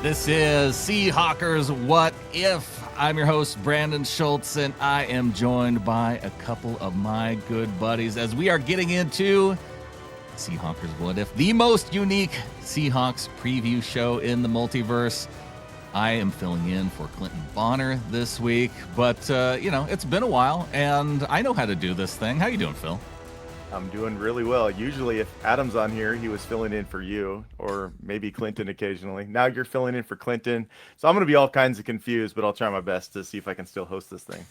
This is Seahawkers What If. I'm your host, Brandon Schultz, and I am joined by a couple of my good buddies as we are getting into Seahawkers What If, the most unique Seahawks preview show in the multiverse. I am filling in for Clinton Bonner this week, but, it's been a while, and I know how to do this thing. How you doing, Phil? I'm doing really well. Usually if Adam's on here, he was filling in for you, or maybe Clinton occasionally. Now you're filling in for Clinton. So I'm going to be all kinds of confused, but I'll try my best to see if I can still host this thing.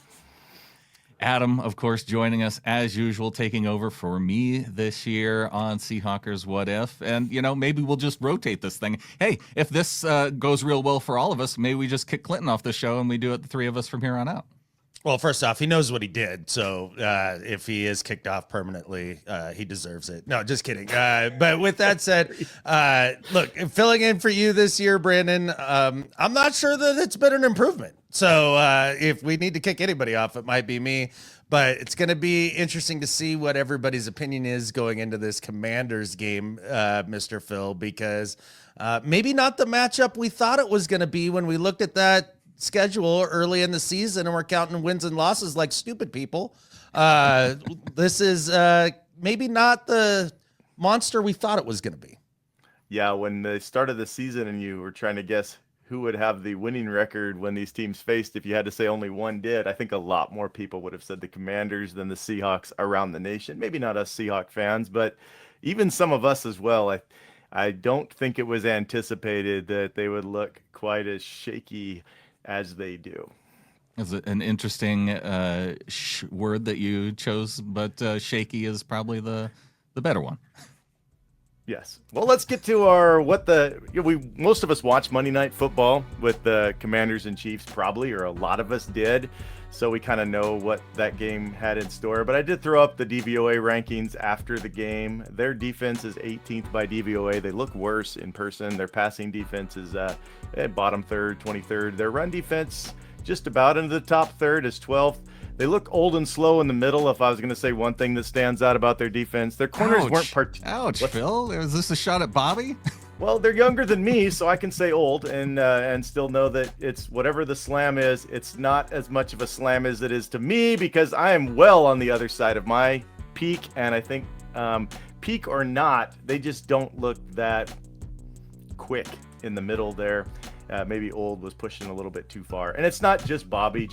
Adam, of course, joining us as usual, taking over for me this year on Seahawkers What If. And, maybe we'll just rotate this thing. Hey, if this goes real well for all of us, maybe we just kick Clinton off the show and we do it, the three of us, from here on out. Well, first off, he knows what he did, so if he is kicked off permanently, he deserves it. No, just kidding. But with that said, look, filling in for you this year, Brandon, I'm not sure that it's been an improvement. So if we need to kick anybody off, it might be me. But it's going to be interesting to see what everybody's opinion is going into this Commanders game, Mr. Phil, because maybe not the matchup we thought it was going to be when we looked at that schedule early in the season and we're counting wins and losses like stupid people. This is maybe not the monster we thought it was going to be. Yeah, when they started the season and you were trying to guess who would have the winning record when these teams faced, if you had to say only one did, I think a lot more people would have said the Commanders than the Seahawks around the nation. Maybe not us Seahawk fans, but even some of us as well. I don't think it was anticipated that they would look quite as shaky as they do. Is it an interesting word that you chose, but shaky is probably the better one. Yes. Well, let's get to most of us watch Monday Night Football with the Commanders and Chiefs probably, or a lot of us did. So we kind of know what that game had in store. But I did throw up the DVOA rankings after the game. Their defense is 18th by DVOA. They look worse in person. Their passing defense is bottom third, 23rd. Their run defense just about into the top third is 12th. They look old and slow in the middle. If I was going to say one thing that stands out about their defense, their corners weren't Ouch, Phil. Is this a shot at Bobby? Well, they're younger than me, so I can say old and still know that it's whatever the slam is. It's not as much of a slam as it is to me because I am well on the other side of my peak. And I think peak or not, they just don't look that quick in the middle there. Maybe old was pushing a little bit too far. And it's not just Bobby,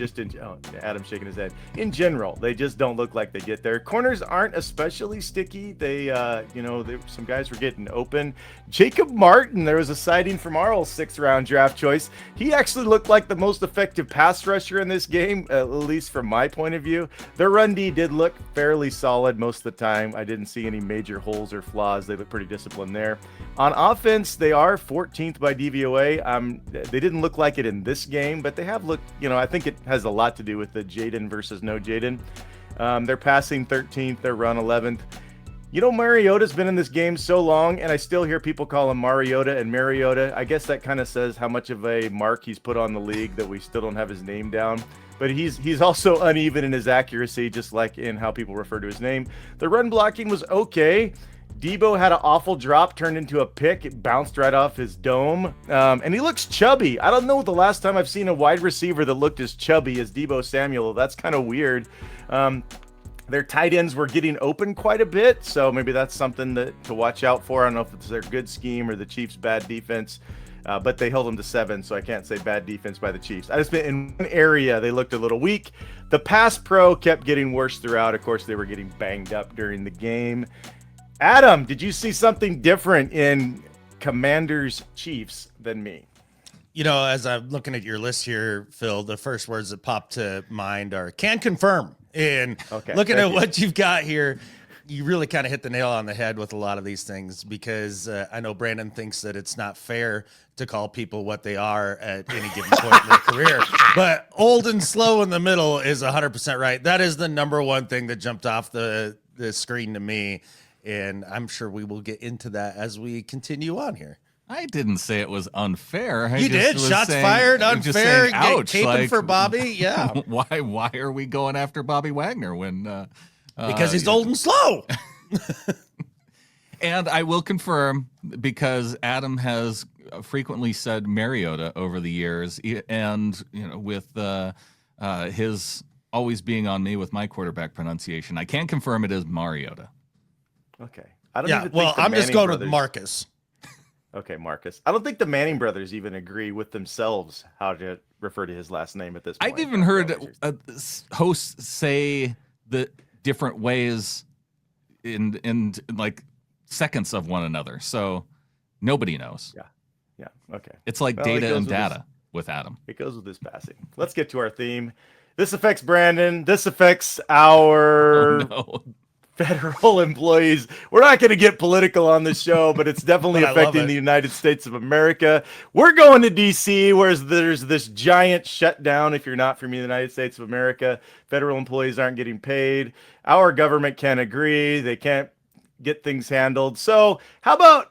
Adam's shaking his head. In general, they just don't look like they get there. Corners aren't especially sticky. Some guys were getting open. Jacob Martin, there was a sighting from our old 6th-round draft choice. He actually looked like the most effective pass rusher in this game, at least from my point of view. Their run D did look fairly solid most of the time. I didn't see any major holes or flaws. They look pretty disciplined there. On offense, they are 14th by DVOA. They didn't look like it in this game, but they have looked, I think it has a lot to do with the Jaden versus no Jaden. They're passing 13th, their run 11th. Mariota's been in this game so long, and I still hear people call him Mariota and Mariota. I guess that kind of says how much of a mark he's put on the league that we still don't have his name down. But he's also uneven in his accuracy, just like in how people refer to his name. The run blocking was okay. Debo had an awful drop, turned into a pick. It bounced right off his dome. And he looks chubby. I don't know the last time I've seen a wide receiver that looked as chubby as Debo Samuel. That's kind of weird. Their tight ends were getting open quite a bit, so maybe that's something to watch out for. I don't know if it's their good scheme or the Chiefs' bad defense, but they held them to 7, so I can't say bad defense by the Chiefs. I just meant in one area they looked a little weak. The pass pro kept getting worse throughout. Of course, they were getting banged up during the game. Adam, did you see something different in Commanders Chiefs than me? As I'm looking at your list here, Phil, the first words that pop to mind are "can confirm." And looking at what you've got here, you really kind of hit the nail on the head with a lot of these things because I know Brandon thinks that it's not fair to call people what they are at any given point in their career. But old and slow in the middle is 100% right. That is the number one thing that jumped off the screen to me. And I'm sure we will get into that as we continue on here. I didn't say it was unfair. You did. Shots fired, unfair. Saying, ouch, caping for Bobby. Yeah. Why are we going after Bobby Wagner when? Because he's old and slow. And I will confirm, because Adam has frequently said Mariota over the years, and with his always being on me with my quarterback pronunciation, I can confirm it is Mariota. Okay. I don't Yeah, even well, think the I'm just Manning going brothers, with Marcus. Okay, Marcus. I don't think the Manning brothers even agree with themselves how to refer to his last name at this point. I've even heard hosts say the different ways in like seconds of one another. So nobody knows. Yeah. Okay. It's like Well, data and data with Adam. It goes with his passing. Let's get to our theme. This affects Brandon. This affects our federal employees. We're not going to get political on this show, but it's definitely affecting the United States of America. We're going to D.C., where there's this giant shutdown. If you're not from the United States of America, federal employees aren't getting paid. Our government can't agree. They can't get things handled. So how about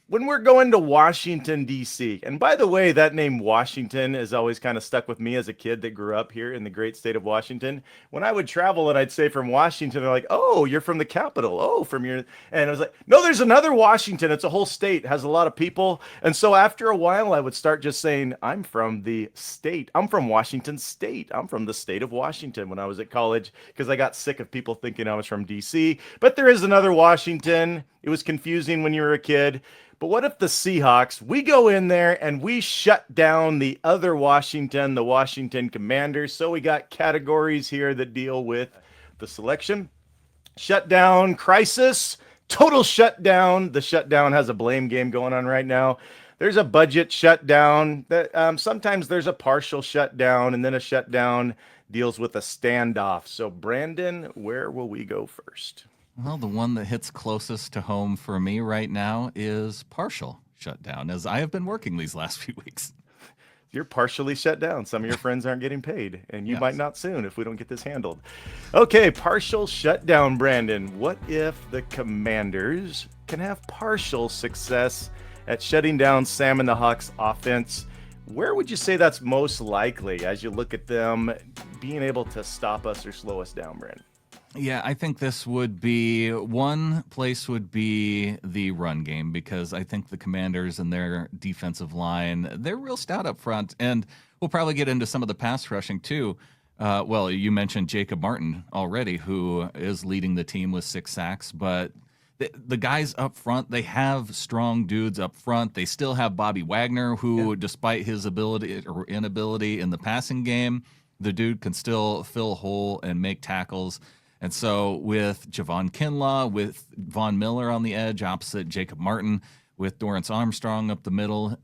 when we're going to Washington, D.C., and by the way, that name Washington has always kind of stuck with me as a kid that grew up here in the great state of Washington. When I would travel and I'd say from Washington, they're like, oh, you're from the capital. Oh, from your, and I was like, no, there's another Washington. It's a whole state, has a lot of people. And so after a while, I would start just saying, I'm from the state. I'm from Washington State. I'm from the state of Washington when I was at college, because I got sick of people thinking I was from D.C. But there is another Washington. It was confusing when you were a kid. But what if the Seahawks, we go in there and we shut down the other Washington, the Washington Commanders? So we got categories here that deal with the selection, shutdown, crisis, total shutdown. The shutdown has a blame game going on right now. There's a budget shutdown. Sometimes there's a partial shutdown, and then a shutdown deals with a standoff. So Brandon, where will we go first? Well, the one that hits closest to home for me right now is partial shutdown, as I have been working these last few weeks. You're partially shut down. Some of your friends aren't getting paid, and you might not soon if we don't get this handled. Okay, partial shutdown, Brandon. What if the Commanders can have partial success at shutting down Sam and the Hawks offense? Where would you say that's most likely as you look at them being able to stop us or slow us down, Brandon? Yeah, I think this would be one place would be the run game, because I think the Commanders and their defensive line, they're real stout up front, and we'll probably get into some of the pass rushing too. Well, you mentioned Jacob Martin already, who is leading the team with 6 sacks, but the guys up front, they have strong dudes up front. They still have Bobby Wagner, who, despite his ability or inability in the passing game, the dude can still fill a hole and make tackles. And so with Javon Kinlaw, with Von Miller on the edge opposite Jacob Martin, with Dorrance Armstrong up the middle,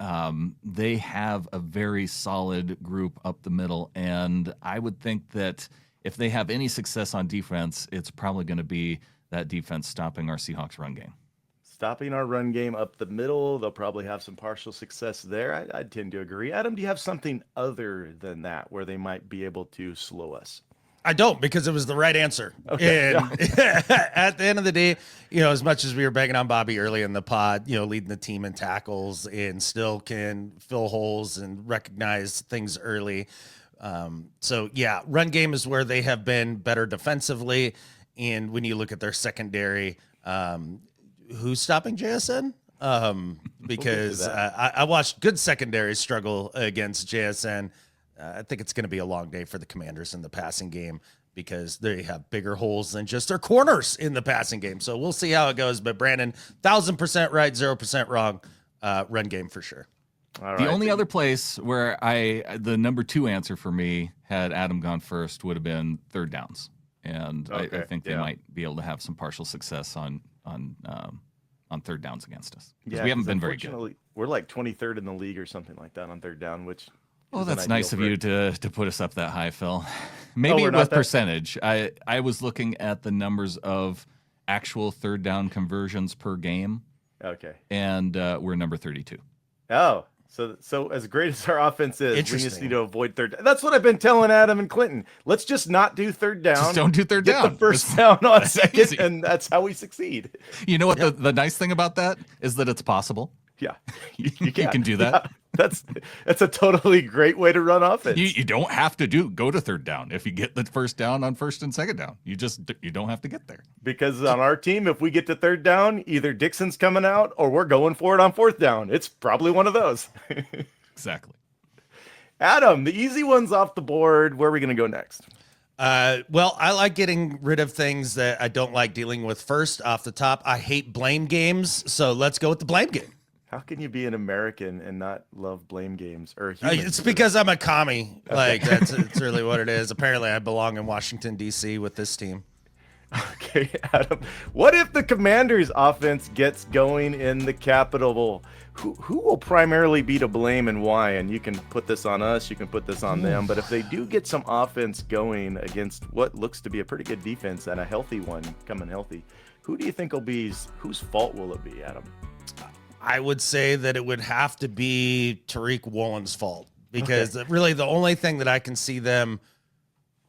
they have a very solid group up the middle. And I would think that if they have any success on defense, it's probably going to be that defense stopping our Seahawks run game. Stopping our run game up the middle. They'll probably have some partial success there. I tend to agree. Adam, do you have something other than that where they might be able to slow us? I don't, because it was the right answer. Okay. And at the end of the day, as much as we were banging on Bobby early in the pod, leading the team in tackles and still can fill holes and recognize things early. So yeah, run game is where they have been better defensively. And when you look at their secondary, who's stopping JSN? Because I watched good secondaries struggle against JSN. I think it's going to be a long day for the Commanders in the passing game, because they have bigger holes than just their corners in the passing game. So we'll see how it goes. But Brandon, 1,000% right, 0% wrong. Run game for sure. All right. The only other place where the number 2 answer for me, had Adam gone first, would have been third downs. And I think they might be able to have some partial success on third downs against us. Yeah, we haven't been very good. We're like 23rd in the league or something like that on third down, which well, that's nice of you to put us up that high, Phil. Maybe with percentage. I was looking at the numbers of actual third down conversions per game. Okay. And we're number 32. Oh, so as great as our offense is, we just need to avoid third down. That's what I've been telling Adam and Clinton. Let's just not do third down. Just don't do third down. Get the first down on second, easy. And that's how we succeed. You know what the nice thing about that is that it's possible. Yeah. You can do that. That's a totally great way to run offense. You don't have to go to third down if you get the first down on first and second down. You don't have to get there. Because on our team, if we get to third down, either Dixon's coming out or we're going for it on fourth down. It's probably one of those. Exactly. Adam, the easy one's off the board. Where are we going to go next? Well, I like getting rid of things that I don't like dealing with first off the top. I hate blame games, so let's go with the blame game. How can you be an American and not love blame games? Or it's because I'm a commie. Okay. Like it's really what it is. Apparently, I belong in Washington D.C. with this team. Okay, Adam. What if the Commanders' offense gets going in the Capitol? Who will primarily be to blame and why? And you can put this on us, you can put this on them. But if they do get some offense going against what looks to be a pretty good defense and a healthy one coming healthy, who do you think will be? Whose fault will it be, Adam? I would say that it would have to be Tariq Woolen's fault because really the only thing that I can see them.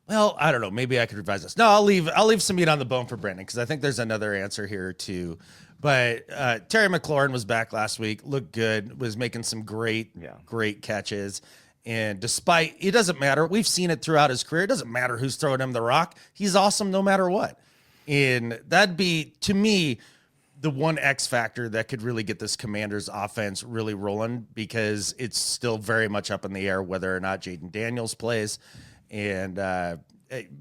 Well, I don't know. Maybe I could revise this. No, I'll leave some meat on the bone for Brandon because I think there's another answer here too. But Terry McLaurin was back last week, looked good, was making some great catches. And despite, it doesn't matter. We've seen it throughout his career. It doesn't matter who's throwing him the rock. He's awesome no matter what. And that'd be, to me, the one X factor that could really get this Commanders offense really rolling because it's still very much up in the air whether or not Jaden Daniels plays. And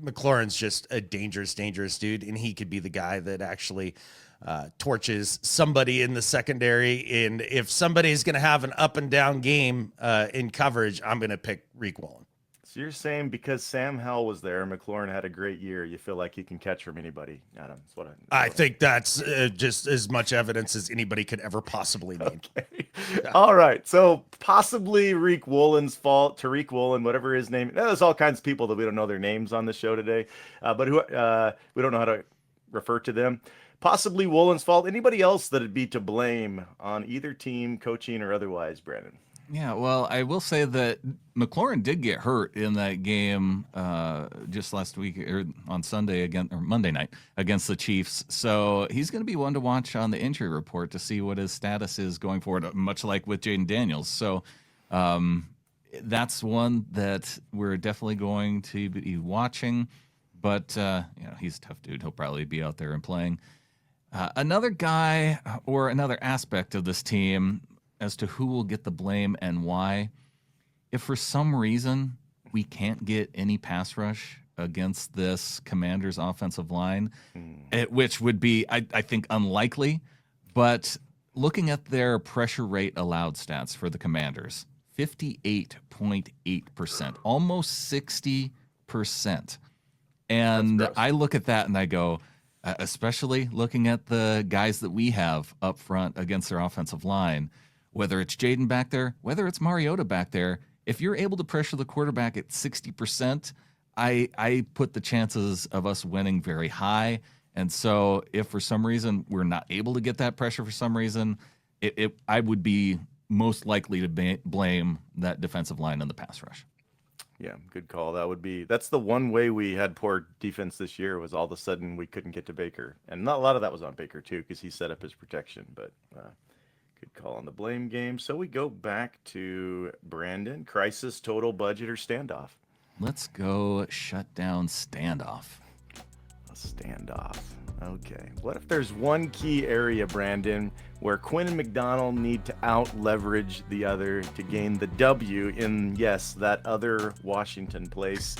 McLaurin's just a dangerous dude, and he could be the guy that actually torches somebody in the secondary. And if somebody's going to have an up and down game in coverage, I'm going to pick Reek Woolen. So you're saying because Sam Howell was there, McLaurin had a great year, you feel like he can catch from anybody, Adam? That's what I think that's just as much evidence as anybody could ever possibly need. Okay. Yeah. All right. So possibly Reek Woolen's fault, Tariq Woolen, whatever his name. There's all kinds of people that we don't know their names on the show today, but who we don't know how to refer to them. Possibly Woolen's fault. Anybody else that'd be to blame on either team, coaching or otherwise, Brandon? Yeah, well, I will say that McLaurin did get hurt in that game just last week or on Sunday or Monday night against the Chiefs. So he's going to be one to watch on the injury report to see what his status is going forward, much like with Jaden Daniels. So that's one that we're definitely going to be watching. But he's a tough dude. He'll probably be out there and playing. Another guy or another aspect of this team as to who will get the blame and why. If for some reason we can't get any pass rush against this Commanders offensive line, which would be, I think, unlikely, but looking at their pressure rate allowed stats for the Commanders, 58.8%, almost 60%. And I look at that and I go, especially looking at the guys that we have up front against their offensive line, whether it's Jaden back there, whether it's Mariota back there, if you're able to pressure the quarterback at 60%, I put the chances of us winning very high. And so if for some reason we're not able to get that pressure for some reason, I would be most likely to blame that defensive line in the pass rush. Yeah, good call. That's the one way we had poor defense this year was all of a sudden we couldn't get to Baker. And not a lot of that was on Baker too, because he set up his protection, but good call on the blame game. So we go back to Brandon. Crisis, total budget, or standoff? Let's go shutdown standoff. A standoff. Okay. What if there's one key area, Brandon, where Quinn and Macdonald need to out-leverage the other to gain the W in, yes, that other Washington place?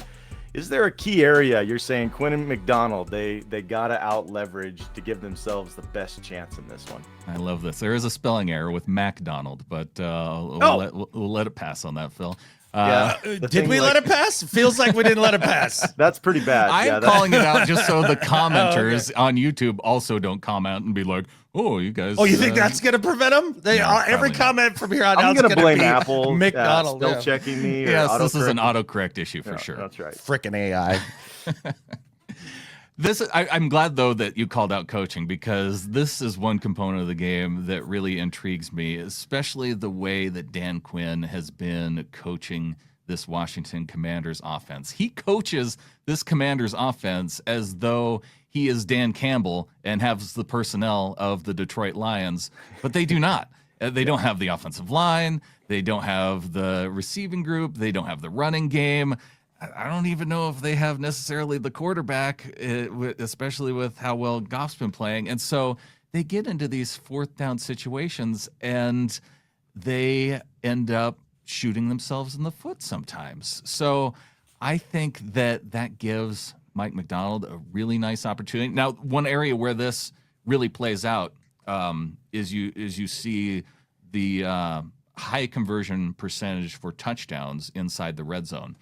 Is there a key area you're saying Quinn and Macdonald, they got to out-leverage to give themselves the best chance in this one? I love this. There is a spelling error with Macdonald, but we'll let it pass on that, Phil. Did we let it pass? Feels like we didn't let it pass. That's pretty bad. I'm calling it out just so the commenters on YouTube also don't comment and be like, "Oh, you guys." Oh, you think that's going to prevent them? Every comment from here on out is going to blame Apple. McDonald still checking me. Yes, this is an autocorrect issue for sure. That's right. Frickin' AI. I'm glad, though, that you called out coaching because this is one component of the game that really intrigues me, especially the way that Dan Quinn has been coaching this Washington Commanders offense. He coaches this Commanders offense as though he is Dan Campbell and has the personnel of the Detroit Lions, but they do not. They don't have the offensive line. They don't have the receiving group. They don't have the running game. I don't even know if they have necessarily the quarterback, especially with how well Goff's been playing. And so they get into these fourth down situations and they end up shooting themselves in the foot sometimes. So I think that gives Mike Macdonald a really nice opportunity. Now, one area where this really plays out is you see the high conversion percentage for touchdowns inside the red zone.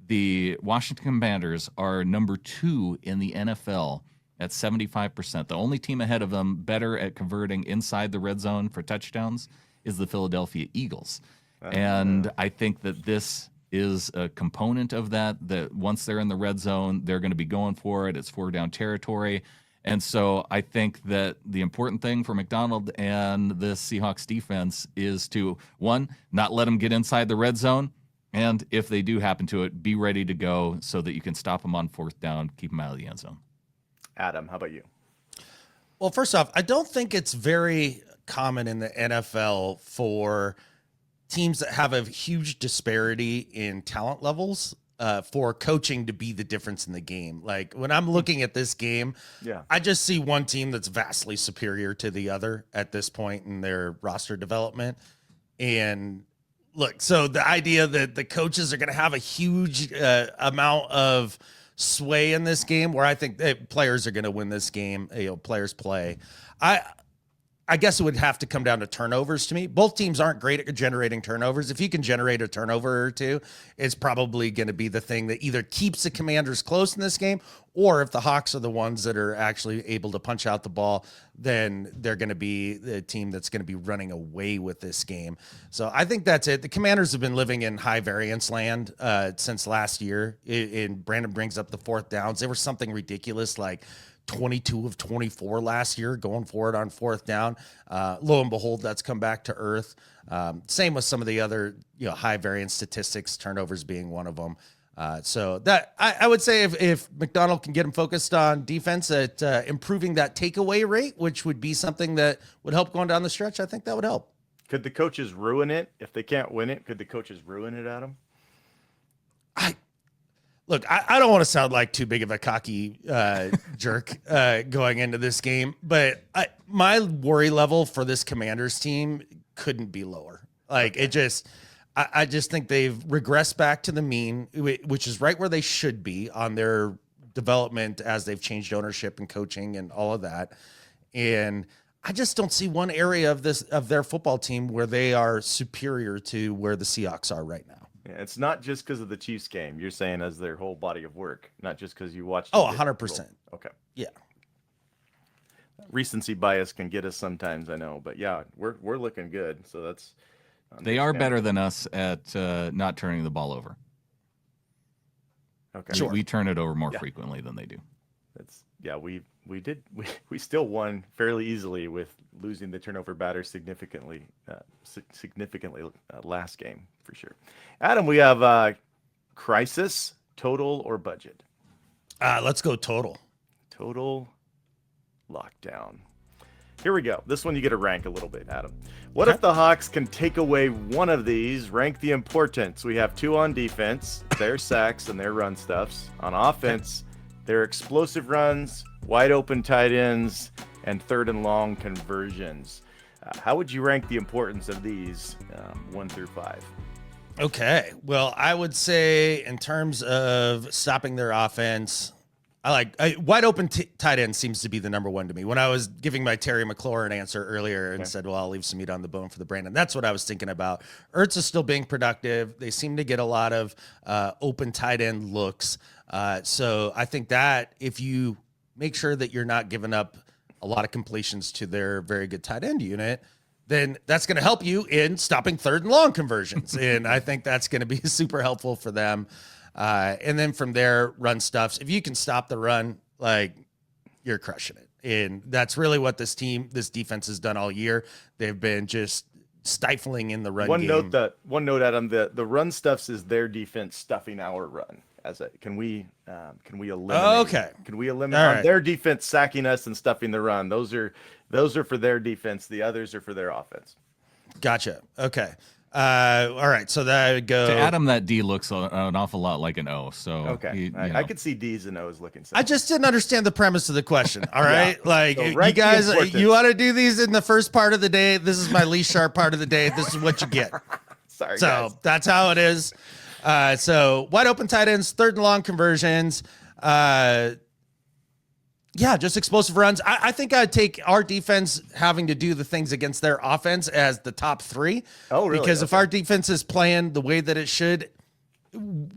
The Washington Commanders are number 2 in the NFL at 75%. The only team ahead of them better at converting inside the red zone for touchdowns is the Philadelphia Eagles. And I think that this is a component of that once they're in the red zone, they're going to be going for it. It's 4-down territory. And so I think that the important thing for Macdonald and the Seahawks defense is to, one, not let them get inside the red zone. And if they do happen to it, be ready to go so that you can stop them on 4th down, keep them out of the end zone. Adam, how about you? Well, first off, I don't think it's very common in the NFL for teams that have a huge disparity in talent levels for coaching to be the difference in the game. Like when I'm looking at this game, I just see one team that's vastly superior to the other at this point in their roster development. And look, so the idea that the coaches are going to have a huge amount of sway in this game, where I think players are going to win this game, players play. I guess it would have to come down to turnovers to me. Both teams aren't great at generating turnovers. If you can generate a turnover or two, it's probably going to be the thing that either keeps the Commanders close in this game, or if the Hawks are the ones that are actually able to punch out the ball, then they're going to be the team that's going to be running away with this game. So I think that's it. The Commanders have been living in high variance land since last year. And Brandon brings up the 4th downs. There was something ridiculous like 22 of 24 last year going for it on 4th down. Lo and behold, that's come back to earth. Same with some of the other high variance statistics, turnovers being one of them. So that I would say if Macdonald can get him focused on defense at improving that takeaway rate, which would be something that would help going down the stretch, I think that would help. Could the coaches ruin it if they can't win it? Could the coaches ruin it, Adam? Look, I don't want to sound like too big of a cocky jerk going into this game, but my worry level for this Commanders team couldn't be lower. Like I just think they've regressed back to the mean, which is right where they should be on their development as they've changed ownership and coaching and all of that. And I just don't see one area of their football team where they are superior to where the Seahawks are right now. Yeah, it's not just because of the Chiefs game. You're saying as their whole body of work, not just because you watched. Oh, 100%. Okay. Yeah. Recency bias can get us sometimes, I know, but yeah, we're looking good. So that's. They are better than us at not turning the ball over. Okay. Sure. We turn it over more frequently than they do. We still won fairly easily with losing the turnover batter significantly last game for sure. Adam, we have crisis, total, or budget. Let's go total. Total lockdown. Here we go. This one you get to rank a little bit, Adam. What if the Hawks can take away one of these? Rank the importance. We have 2 on defense, their sacks and their run stuffs. On offense, their explosive runs, wide open tight ends, and 3rd and long conversions. How would you rank the importance of these 1 through 5? Okay. Well, I would say in terms of stopping their offense, wide open tight end seems to be the number one to me. When I was giving my Terry McLaurin answer earlier and said, well, I'll leave some meat on the bone for the Brandon. That's what I was thinking about. Ertz is still being productive. They seem to get a lot of open tight end looks. So I think that if you make sure that you're not giving up a lot of completions to their very good tight end unit, then that's going to help you in stopping 3rd and long conversions. And I think that's going to be super helpful for them. And then from there, run stuffs. If you can stop the run, you're crushing it. And that's really what this defense has done all year. They've been just stifling in the run game. One note, Adam, the run stuffs is their defense stuffing our run. Can we eliminate? Okay. Can we eliminate their defense sacking us and stuffing the run? Those are for their defense. The others are for their offense. Gotcha. Okay. All right. So that would go To Adam, that D looks an awful lot like an O. So Okay, I could see D's and O's looking. I just didn't understand the premise of the question. All right. Like, So you rank the guys, importance. you want to do these in the first part of the day. This is my least sharp part of the day. This is what you get. Sorry, So guys. that's how it is. So wide open tight ends, third and long conversions. Yeah, just explosive runs. I think I'd take our defense having to do the things against their offense as the top three. Oh, really? Because if Okay. our defense is playing the way that it should,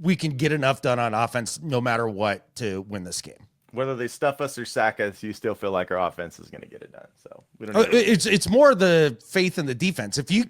we can get enough done on offense no matter what to win this game. Whether they stuff us or sack us, you still feel like our offense is going to get it done. So we don't. It's more the faith in the defense. If you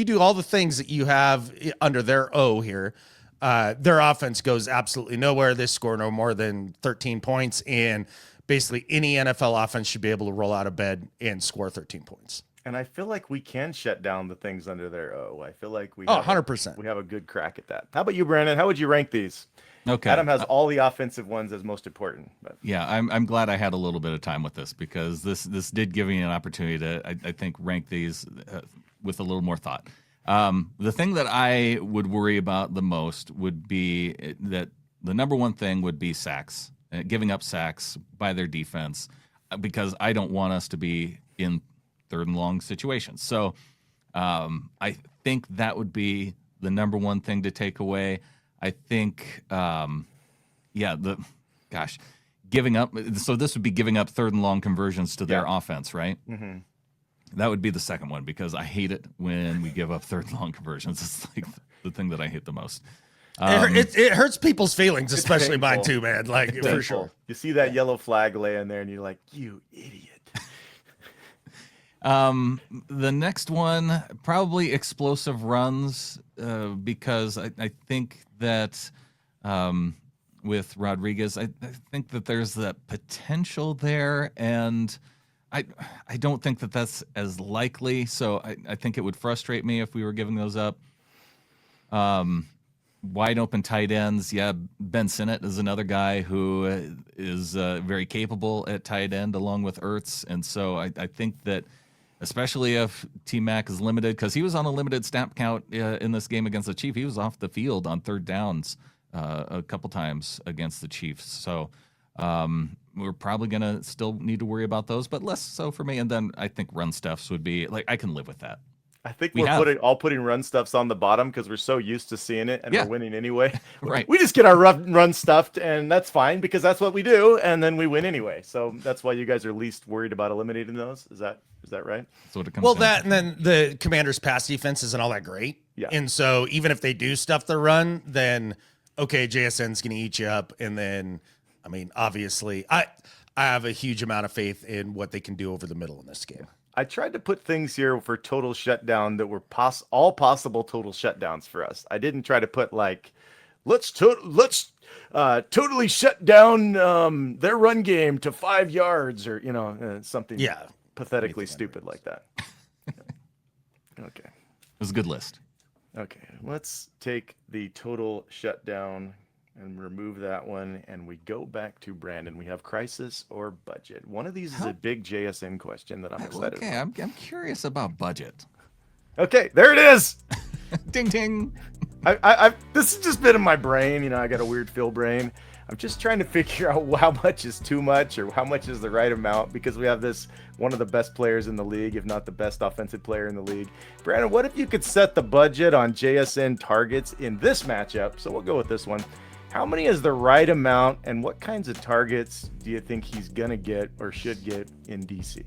do all the things that you have under their O here, their offense goes absolutely nowhere. They score no more than 13 points, and basically any NFL offense should be able to roll out of bed and score 13 points. And I feel like we can shut down the things under their O. I feel like we. 100%. We have a good crack at that. How about you, Brandon? How would you rank these? Okay. Adam has all the offensive ones as most important. But Yeah, I'm glad I had a little bit of time with this because this did give me an opportunity to I think rank these with a little more thought. The thing that I would worry about the most would be that the number one thing would be sacks, giving up sacks by their defense, because I don't want us to be in third and long situations. So I think that would be the number one thing to take away. I think, giving up. So this would be giving up third and long conversions to their offense, right? Mm-hmm. That would be the second one because I hate it when we give up third and long conversions. It's like the thing that I hate the most. It hurts people's feelings, especially mine painful. too, man. Like for sure. You see that yellow flag laying there, and you're like, "You idiot." The next one, probably explosive runs, because I think that with Rodriguez, I think that there's that potential there, and I don't think that that's as likely. So I think it would frustrate me if we were giving those up. Wide open tight ends, yeah. Ben Sinnott is another guy who is very capable at tight end, along with Ertz, and so I think that. Especially if T-Mac is limited, because he was on a limited snap count in this game against the Chiefs. He was off the field on third downs a couple times against the Chiefs. So we're probably going to still need to worry about those, but less so for me. And then I think run stuffs would be, like, I can live with that. I think we're putting run stuffs on the bottom because we're so used to seeing it and we're winning anyway. Right. We just get our run stuffed, and that's fine because that's what we do, and then we win anyway. So that's why you guys are least worried about eliminating those. Is that right? That's what it comes Well, down that to. and then the Commanders' pass defense isn't all that great. Yeah. And so even if they do stuff the run, then okay, JSN's going to eat you up. And then, I mean, obviously, I have a huge amount of faith in what they can do over the middle in this game. I tried to put things here for total shutdown that were all possible total shutdowns for us. I didn't try to put like, let's totally shut down their run game to 5 yards or something pathetically stupid like that. Okay. It was a good list. Okay, let's take the total shutdown and remove that one, and we go back to Brandon. We have crisis or budget. One of these is a big JSN question that I'm excited Okay, about. I'm curious about budget. Okay, there it is. Ding, ding. I this has just been in my brain. I got a weird Phil brain. I'm just trying to figure out how much is too much or how much is the right amount, because we have this one of the best players in the league, if not the best offensive player in the league. Brandon, what if you could set the budget on JSN targets in this matchup? So we'll go with this one. How many is the right amount, and what kinds of targets do you think he's going to get or should get in DC?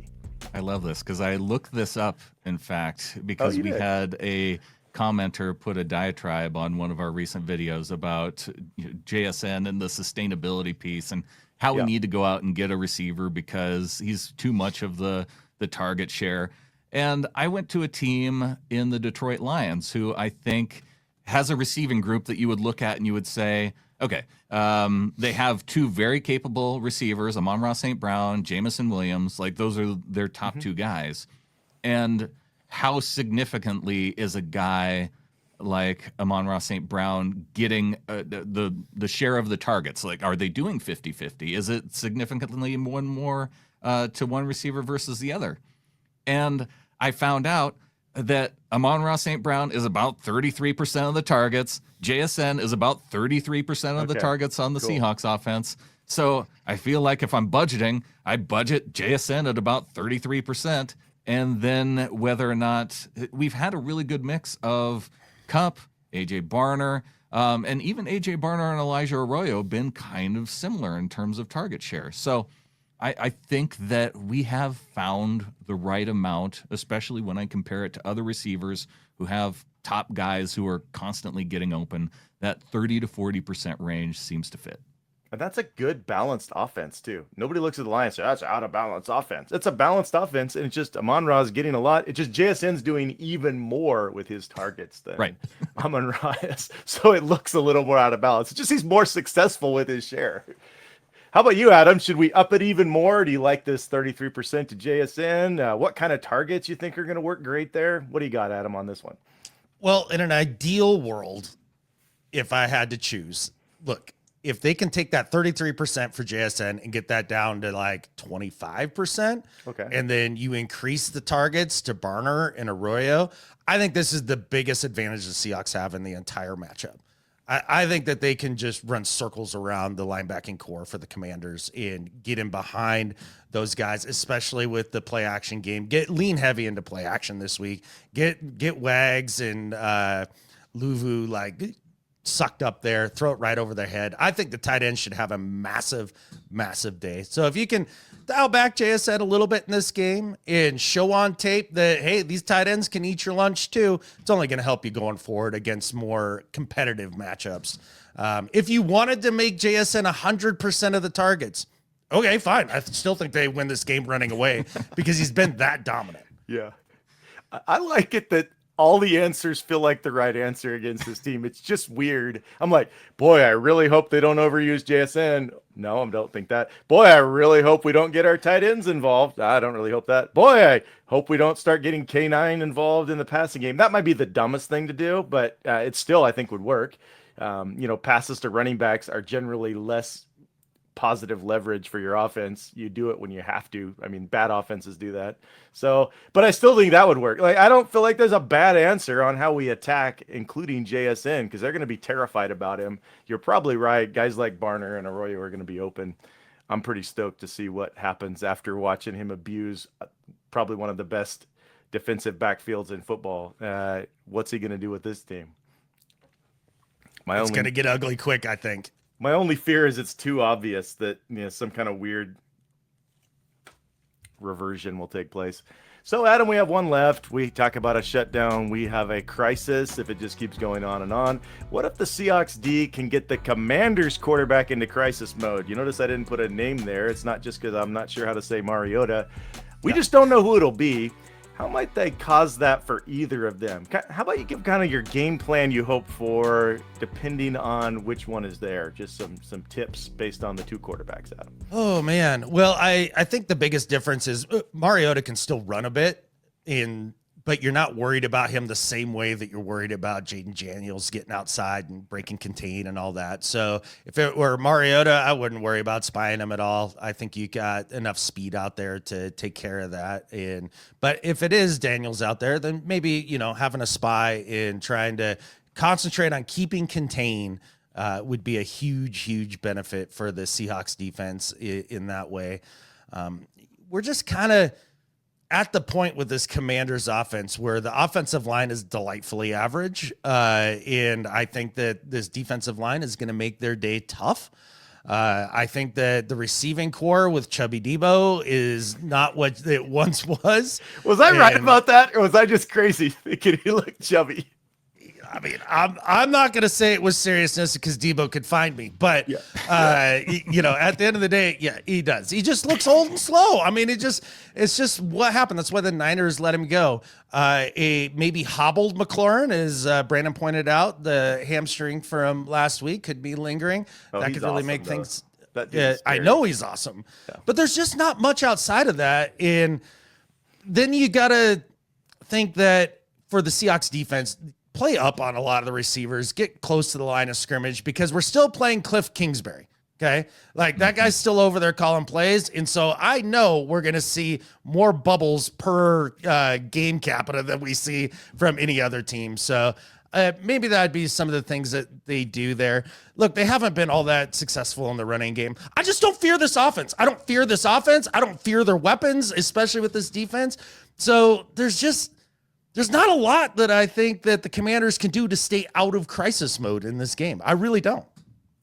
I love this because I looked this up, in fact, because we had a commenter put a diatribe on one of our recent videos about JSN and the sustainability piece and how we need to go out and get a receiver because he's too much of the target share. And I went to a team in the Detroit Lions who I think has a receiving group that you would look at and you would say, okay, they have two very capable receivers, Amon-Ra St. Brown, Jamison Williams. Like, those are their top two guys. And how significantly is a guy like Amon-Ra St. Brown getting the share of the targets? Like, are they doing 50-50? Is it significantly one more to one receiver versus the other? And I found out that Amon-Ra St. Brown is about 33% of the targets. JSN is about 33% of the targets on the Seahawks offense. So I feel like if I'm budgeting, I budget JSN at about 33%. And then whether or not we've had a really good mix of Kupp, AJ Barner, and even AJ Barner and Elijah Arroyo have been kind of similar in terms of target share. So I think that we have found the right amount, especially when I compare it to other receivers who have top guys who are constantly getting open. That 30 to 40% range seems to fit. And that's a good balanced offense too. Nobody looks at the Lions and says, that's out of balance offense. It's a balanced offense, and it's just Amon-Ra is getting a lot. It's just JSN's doing even more with his targets than Amon-Ra is. So it looks a little more out of balance. It's just he's more successful with his share. How about you, Adam? Should we up it even more? Do you like this 33% to JSN? What kind of targets you think are going to work great there? What do you got, Adam, on this one? Well, in an ideal world, if I had to choose, look, if they can take that 33% for JSN and get that down to like 25%, and then you increase the targets to Barner and Arroyo, I think this is the biggest advantage the Seahawks have in the entire matchup. I think that they can just run circles around the linebacking core for the Commanders and get in behind those guys, especially with the play action game. Lean heavy into play action this week. Get Wags and Luvu like sucked up there, throw it right over their head. I think the tight end should have a massive, massive day. So if you can dial back JSN a little bit in this game and show on tape that, hey, these tight ends can eat your lunch too, it's only going to help you going forward against more competitive matchups. If you wanted to make JSN 100% of the targets, okay, fine. I still think they win this game running away because he's been that dominant. Yeah. I like it that all the answers feel like the right answer against this team. It's just weird. I'm like, boy, I really hope they don't overuse JSN. No, I don't think that. Boy, I really hope we don't get our tight ends involved. I don't really hope that. Boy, I hope we don't start getting K9 involved in the passing game. That might be the dumbest thing to do, but it still, I think, would work. Passes to running backs are generally less positive leverage for your offense. You do it when you have to. I mean, bad offenses do that. So, but I still think that would work. Like, I don't feel like there's a bad answer on how we attack, including JSN, because they're going to be terrified about him. You're probably right. Guys like Barner and Arroyo are going to be open. I'm pretty stoked to see what happens after watching him abuse probably one of the best defensive backfields in football. What's he going to do with this team? It's going to get ugly quick, I think. My only fear is it's too obvious that some kind of weird reversion will take place. So, Adam, we have one left. We talk about a shutdown. We have a crisis if it just keeps going on and on. What if the Seahawks D can get the Commanders quarterback into crisis mode? You notice I didn't put a name there. It's not just because I'm not sure how to say Mariota. We just don't know who it'll be. How might they cause that for either of them? How about you give kind of your game plan you hope for, depending on which one is there? Just some tips based on the two quarterbacks, Adam. Oh, man. Well, I think the biggest difference is Mariota can still run a bit, but you're not worried about him the same way that you're worried about Jaden Daniels getting outside and breaking contain and all that. So if it were Mariota, I wouldn't worry about spying him at all. I think you got enough speed out there to take care of that. But if it is Daniels out there, then maybe, having a spy and trying to concentrate on keeping contain would be a huge, huge benefit for the Seahawks defense in that way. We're just kind of at the point with this Commanders offense where the offensive line is delightfully average. And I think that this defensive line is going to make their day tough. I think that the receiving core with Chubby Debo is not what it once was. Was I right about that? Or was I just crazy thinking he looked chubby? I mean, I'm not going to say it was seriousness because Debo could find me, but at the end of the day, yeah, he does. He just looks old and slow. I mean, it's just what happened. That's why the Niners let him go. A maybe hobbled McLaurin, as Brandon pointed out, the hamstring from last week could be lingering. That could really make things. I know he's awesome, but there's just not much outside of that. And then you got to think that for the Seahawks defense, play up on a lot of the receivers, get close to the line of scrimmage because we're still playing Cliff Kingsbury. Okay. Like that guy's still over there calling plays. And so I know we're going to see more bubbles per game capita than we see from any other team. So maybe that'd be some of the things that they do there. Look, they haven't been all that successful in the running game. I just don't fear this offense. I don't fear this offense. I don't fear their weapons, especially with this defense. So there's not a lot that I think that the Commanders can do to stay out of crisis mode in this game. I really don't.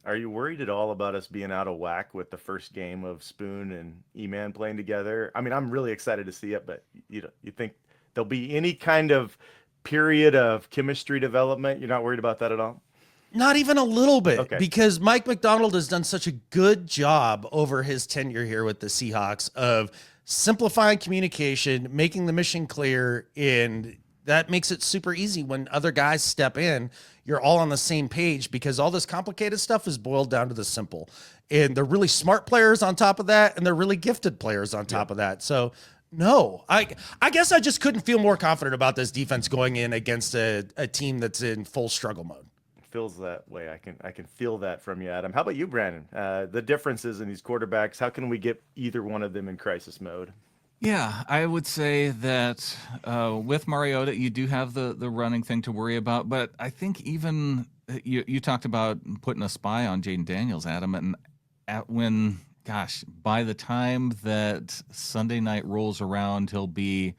Are you worried at all about us being out of whack with the first game of Spoon and E-Man playing together? I mean, I'm really excited to see it, but you think there'll be any kind of period of chemistry development? You're not worried about that at all? Not even a little bit, Okay. because Mike Macdonald has done such a good job over his tenure here with the Seahawks of simplifying communication, making the mission clear, and that makes it super easy when other guys step in. You're all on the same page because all this complicated stuff is boiled down to the simple. And they're really smart players on top of that, and they're really gifted players on top of that. So no, I guess I just couldn't feel more confident about this defense going in against a team that's in full struggle mode. Feels that way. I can feel that from you, Adam. How about you, Brandon? The differences in these quarterbacks, how can we get either one of them in crisis mode? Yeah, I would say that with Mariota, you do have the running thing to worry about. But I think even you talked about putting a spy on Jaden Daniels, Adam, and by the time that Sunday night rolls around, he'll be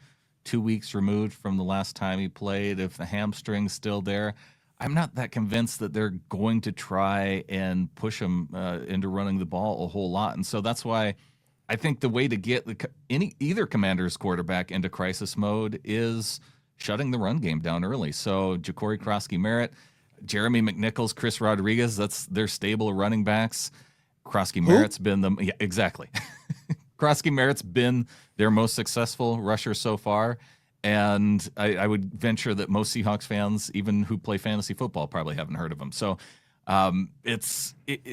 2 weeks removed from the last time he played. If the hamstring's still there, I'm not that convinced that they're going to try and push him into running the ball a whole lot. And so that's why I think the way to get either Commander's quarterback into crisis mode is shutting the run game down early. So Ja'Cory Krosky-Merritt, Jeremy McNichols, Chris Rodriguez, that's their stable of running backs. Krosky-Merritt's been exactly. Krosky-Merritt's been their most successful rusher so far. And I would venture that most Seahawks fans, even who play fantasy football, probably haven't heard of him. So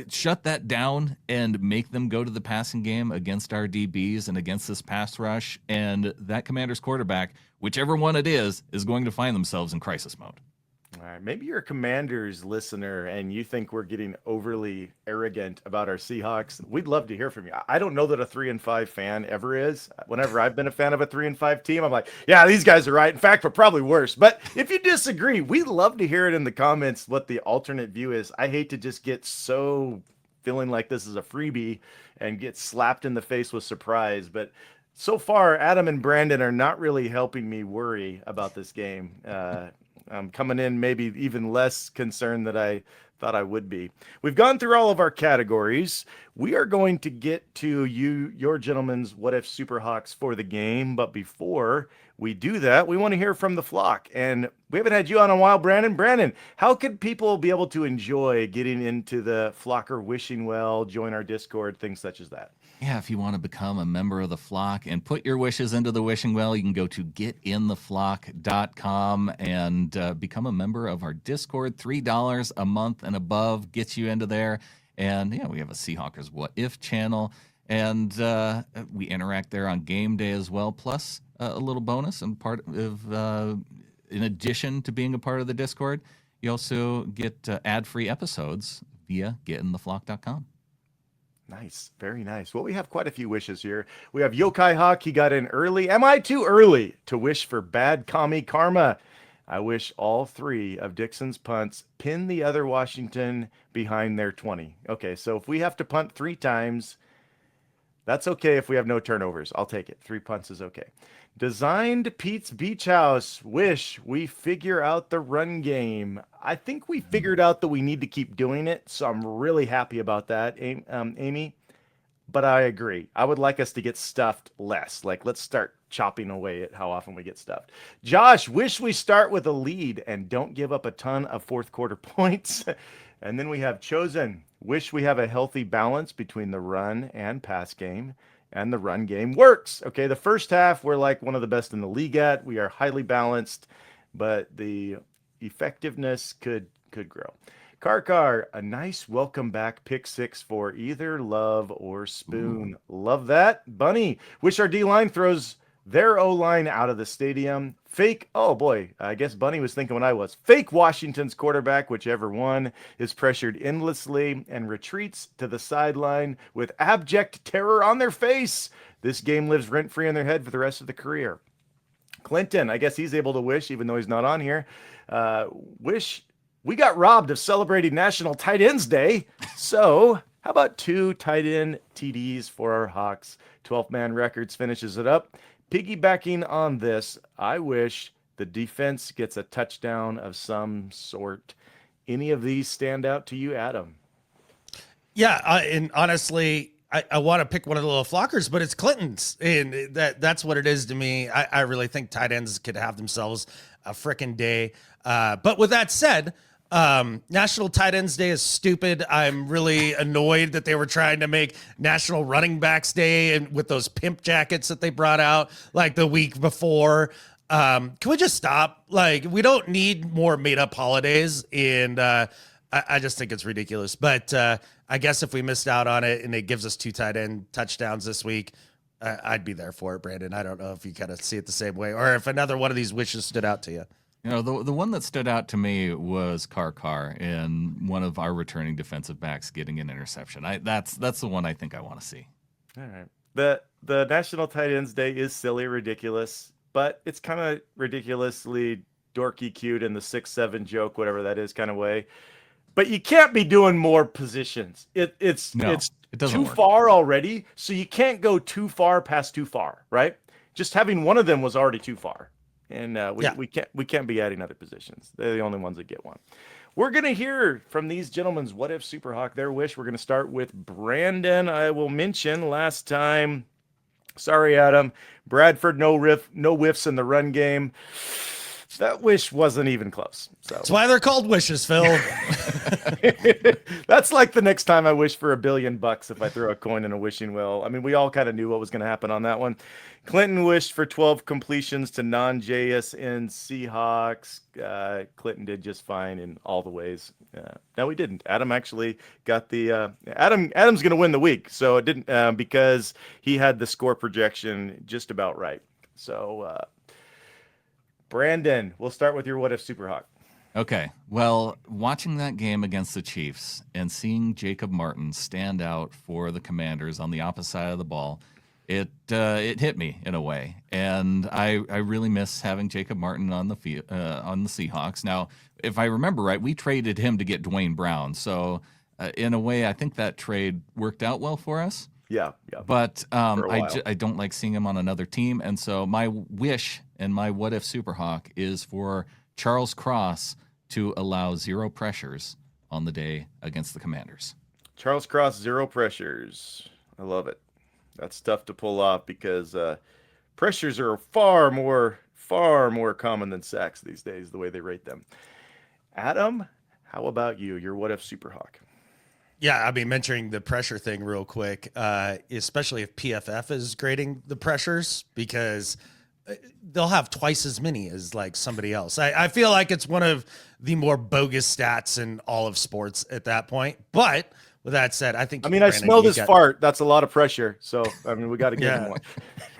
shut that down and make them go to the passing game against our DBs and against this pass rush. And that Commander's quarterback, whichever one it is going to find themselves in crisis mode. All right, maybe you're a Commanders listener and you think we're getting overly arrogant about our Seahawks. We'd love to hear from you. I don't know that a 3-5 fan ever is. Whenever I've been a fan of a 3-5 team, I'm like, yeah, these guys are right. In fact, we're probably worse. But if you disagree, we'd love to hear it in the comments what the alternate view is. I hate to just get so feeling like this is a freebie and get slapped in the face with surprise. But so far, Adam and Brandon are not really helping me worry about this game. I'm coming in maybe even less concerned than I thought I would be. We've gone through all of our categories. We are going to get to your gentlemen's what if Superhawks for the game. But before we do that, we want to hear from the flock. And we haven't had you on in a while, Brandon. Brandon, how could people be able to enjoy getting into the flocker wishing well, join our Discord, things such as that? Yeah, if you want to become a member of the flock and put your wishes into the wishing well, you can go to getintheflock.com and become a member of our Discord. $3 a month and above gets you into there. And yeah, we have a Seahawkers What If channel, and we interact there on game day as well, plus a little bonus and part of, in addition to being a part of the Discord, you also get ad-free episodes via getintheflock.com. Nice. Very nice. Well, we have quite a few wishes here. We have Yokai Hawk. He got in early. Am I too early to wish for bad commie karma? I wish all three of Dixon's punts pin the other Washington behind their 20. Okay, so if we have to punt 3 times, that's okay if we have no turnovers. I'll take it. 3 punts is okay. Designed Pete's Beach House. Wish we figure out the run game. I think we figured out that we need to keep doing it, so I'm really happy about that, Amy. But I agree. I would like us to get stuffed less. Like, let's start chopping away at how often we get stuffed. Josh, wish we start with a lead and don't give up a ton of fourth quarter points. And then we have Chosen. Wish we have a healthy balance between the run and pass game. And the run game works. Okay, the first half, we're like one of the best in the league at. We are highly balanced, but the effectiveness could grow. Car, a nice welcome back pick 6 for either Love or Spoon. Ooh. Love that. Bunny, wish our D-line throws their O-line out of the stadium. Fake, oh boy, I guess Bunny was thinking what I was. Fake Washington's quarterback, whichever one, is pressured endlessly and retreats to the sideline with abject terror on their face. This game lives rent-free in their head for the rest of the career. Clinton, I guess he's able to wish, even though he's not on here, wish we got robbed of celebrating National Tight Ends Day. So how about 2 tight end TDs for our Hawks? 12-man records finishes it up. Piggybacking on this, I wish the defense gets a touchdown of some sort. Any of these stand out to you, Adam? Yeah, and honestly, I want to pick one of the little flockers, but it's Clinton's, and that's what it is to me. I really think tight ends could have themselves a frickin' day. But with that said, National Tight Ends Day is stupid. I'm really annoyed that they were trying to make National Running Backs Day and with those pimp jackets that they brought out like the week before. Can we just stop? Like, we don't need more made up holidays. And I just think it's ridiculous. But I guess if we missed out on it and it gives us 2 tight end touchdowns this week, I'd be there for it, Brandon. I don't know if you kind of see it the same way or if another one of these wishes stood out to you. You know, the one that stood out to me was Carr and one of our returning defensive backs getting an interception. That's the one I think I want to see. All right. The National Tight Ends Day is silly, ridiculous, but it's kind of ridiculously dorky cute in the 6-7 joke, whatever that is, kind of way. But you can't be doing more positions. It's too far already, so you can't go too far past too far, right? Just having one of them was already too far. And we can't be adding other positions. They're the only ones that get one. We're going to hear from these gentlemen's What If Superhawk, their wish. We're going to start with Brandon. I will mention last time, sorry, Adam, Bradford, no whiffs in the run game. That wish wasn't even close. So that's why they're called wishes, Phil. That's like the next time I wish for $1 billion if I throw a coin in a wishing well. I mean, we all kind of knew what was going to happen on that one. Clinton wished for 12 completions to non-JSN Seahawks. Clinton did just fine in all the ways. No, we didn't. Adam actually got the Adam's going to win the week, so it didn't because he had the score projection just about right. So. Brandon, we'll start with your What If Superhawk. Okay. Well, watching that game against the Chiefs and seeing Jacob Martin stand out for the Commanders on the opposite side of the ball, it hit me in a way. And I really miss having Jacob Martin on the Seahawks. Now, if I remember right, we traded him to get Dwayne Brown. So in a way, I think that trade worked out well for us. Yeah. But I don't like seeing him on another team. And so my wish and my What If Superhawk is for Charles Cross to allow 0 pressures on the day against the Commanders. Charles Cross, 0 pressures. I love it. That's tough to pull off because pressures are far more common than sacks these days, the way they rate them. Adam, how about you? Your What If Superhawk? Yeah, I mean, mentioning the pressure thing real quick, especially if PFF is grading the pressures, because they'll have twice as many as like somebody else. I feel like it's one of the more bogus stats in all of sports at that point. But with that said, I think I smelled his fart. That's a lot of pressure. So we got to give him one.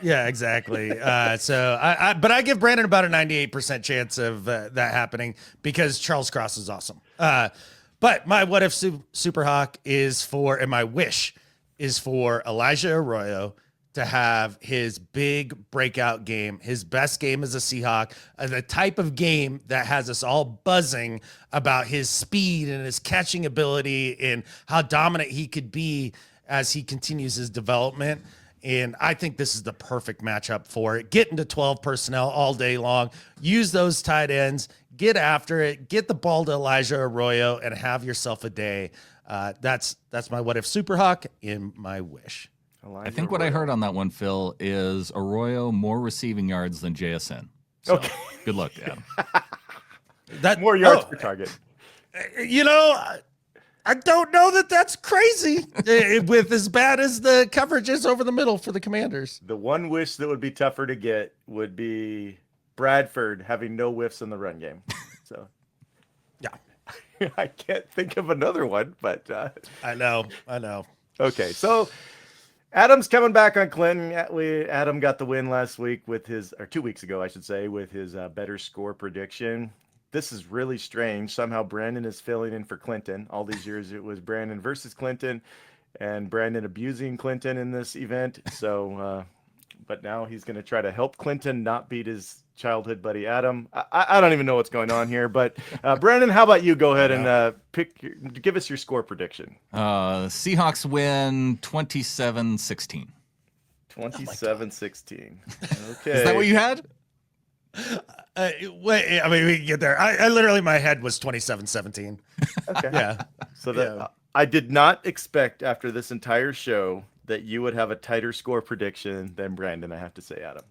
Yeah, exactly. So I give Brandon about a 98% chance of that happening because Charles Cross is awesome. But my What If Superhawk is for, and my wish is for Elijah Arroyo to have his big breakout game, his best game as a Seahawk, the type of game that has us all buzzing about his speed and his catching ability and how dominant he could be as he continues his development. And I think this is the perfect matchup for it. Get into 12 personnel all day long, use those tight ends, get after it, get the ball to Elijah Arroyo, and have yourself a day. That's my What If Superhawk in my wish. I think what I heard on that one, Phil, is Arroyo more receiving yards than JSN. So, okay. Good luck, Adam. That more yards per target. You know, I don't know that that's crazy with as bad as the coverage is over the middle for the Commanders. The one wish that would be tougher to get would be Bradford having no whiffs in the run game. So, yeah, I can't think of another one, but I know. Okay, so Adam's coming back on Clinton. Adam got the win last week with his, or 2 weeks ago, I should say, with his better score prediction. This is really strange. Somehow Brandon is filling in for Clinton. All these years it was Brandon versus Clinton, and Brandon abusing Clinton in this event. So, but now he's going to try to help Clinton not beat his childhood buddy Adam. I don't even know what's going on here, but Brandon, how about you go ahead and give us your score prediction? Seahawks win 27-16. 27-16. Okay. Is that what you had? Wait, I mean, we can get there. I literally, my head was 27-17. Okay. Yeah. So that I did not expect after this entire show that you would have a tighter score prediction than Brandon, I have to say, Adam.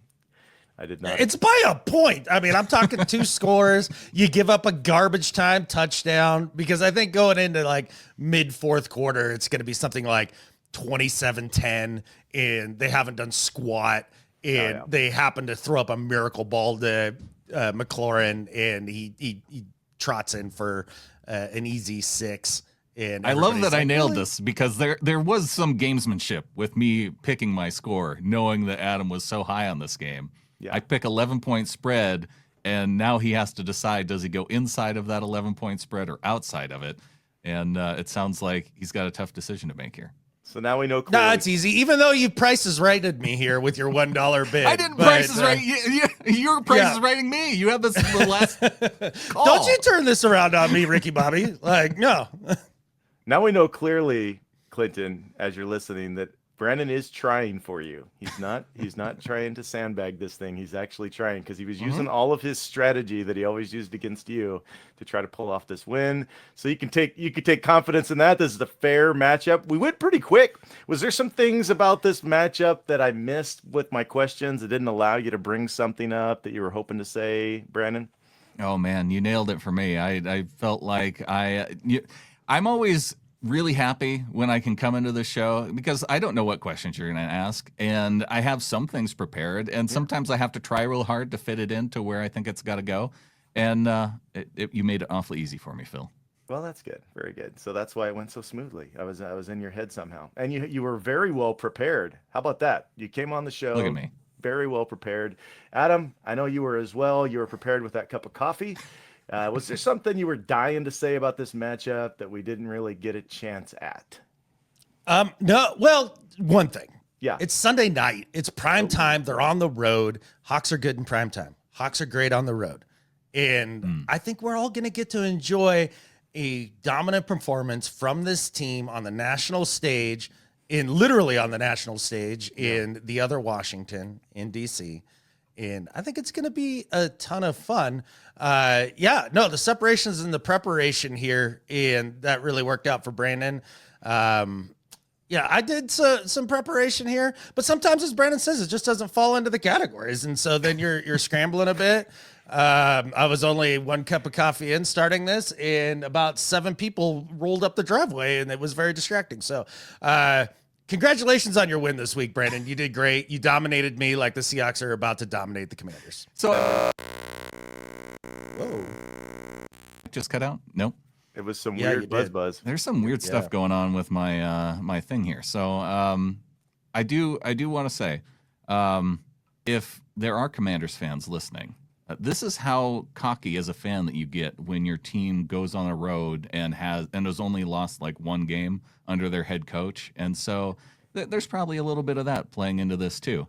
I did not. It's by a point. I mean, I'm talking 2 scores. You give up a garbage time touchdown, because I think going into like mid fourth quarter, it's going to be something like 27-10, and they haven't done squat, and they happen to throw up a miracle ball to McLaurin, and he trots in for an easy 6. And I love that I nailed this, because there was some gamesmanship with me picking my score, knowing that Adam was so high on this game. Yeah. I pick 11-point spread, and now he has to decide, does he go inside of that 11-point spread or outside of it? And it sounds like he's got a tough decision to make here. So now we know clearly. No, it's easy. Even though you prices righted me here with your $1 bid. I didn't prices right. Your prices righting me. You had this the last call. Don't you turn this around on me, Ricky Bobby. Like, no. Now we know clearly, Clinton, as you're listening, that Brandon is trying for you. He's not trying to sandbag this thing. He's actually trying, because he was using all of his strategy that he always used against you to try to pull off this win. So you can take confidence in that. This is a fair matchup. We went pretty quick. Was there some things about this matchup that I missed with my questions that didn't allow you to bring something up that you were hoping to say, Brandon? Oh man, you nailed it for me. I felt like I'm always really happy when I can come into the show, because I don't know what questions you're going to ask, and I have some things prepared, and sometimes I have to try real hard to fit it into where I think it's got to go, and you made it awfully easy for me, Phil. Well, that's good. Very good. So that's why it went so smoothly. I was in your head somehow, and you were very well prepared. How about that? You came on the show. Look at me. Very well prepared. Adam, I know you were as well. You were prepared with that cup of coffee. Was there something you were dying to say about this matchup that we didn't really get a chance at? No. Well, one thing. Yeah. It's Sunday night. It's prime time. They're on the road. Hawks are good in prime time. Hawks are great on the road. And I think we're all going to get to enjoy a dominant performance from this team on the national stage, literally on the national stage in the other Washington in D.C. And I think it's going to be a ton of fun. The separations and the preparation here, and that really worked out for Brandon. I did some preparation here, but sometimes, as Brandon says, it just doesn't fall into the categories. And so then you're scrambling a bit. I was only 1 cup of coffee in starting this, and about 7 people rolled up the driveway, and it was very distracting. So, congratulations on your win this week, Brandon. You did great. You dominated me like the Seahawks are about to dominate the Commanders. So, whoa, just cut out? Nope. It was some weird buzz. There's some weird stuff going on with my my thing here. So, I do want to say, if there are Commanders fans listening, this is how cocky as a fan that you get when your team goes on a road and has only lost like 1 game under their head coach. And so there's probably a little bit of that playing into this too.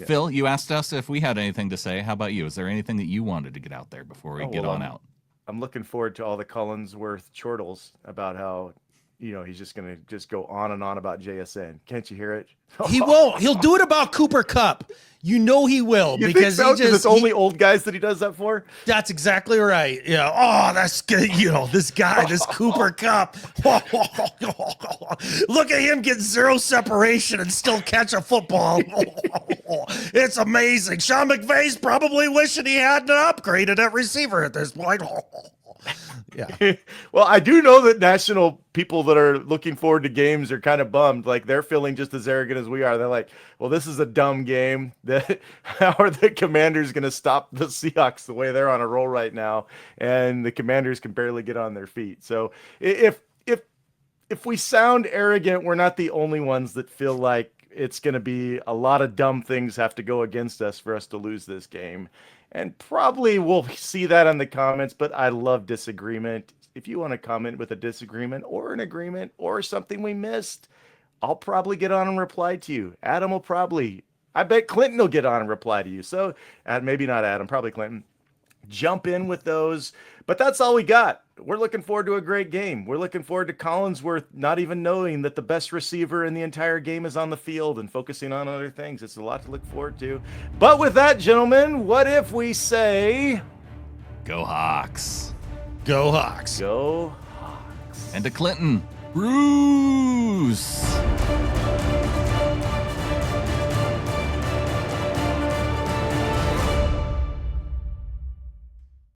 Phil, you asked us if we had anything to say. How about you? Is there anything that you wanted to get out there before we get on out? I'm looking forward to all the Collinsworth chortles about how, he's just going to go on and on about JSN. Can't you hear it? He won't. He'll do it about Cooper Kupp. You know he will. You because think so? It's only old guys that he does that for? That's exactly right. Yeah. Oh, that's good. This guy, this Cooper Kupp. Look at him get 0 separation and still catch a football. It's amazing. Sean McVay's probably wishing he hadn't upgraded at receiver at this point. Yeah. Well, I do know that national people that are looking forward to games are kind of bummed. Like, they're feeling just as arrogant as we are. They're like, well, this is a dumb game. How are the Commanders going to stop the Seahawks the way they're on a roll right now? And the Commanders can barely get on their feet. So if we sound arrogant, we're not the only ones that feel like it's going to be a lot of dumb things have to go against us for us to lose this game. And probably we'll see that in the comments, but I love disagreement. If you want to comment with a disagreement or an agreement or something we missed, I'll probably get on and reply to you. Adam will probably, I bet Clinton will get on and reply to you. So maybe not Adam, probably Clinton. Jump in with those. But that's all we got. We're looking forward to a great game. We're looking forward to Collinsworth not even knowing that the best receiver in the entire game is on the field and focusing on other things. It's a lot to look forward to. But with that, gentlemen, what if we say... Go Hawks. Go Hawks. Go Hawks. And to Clinton, Bruce.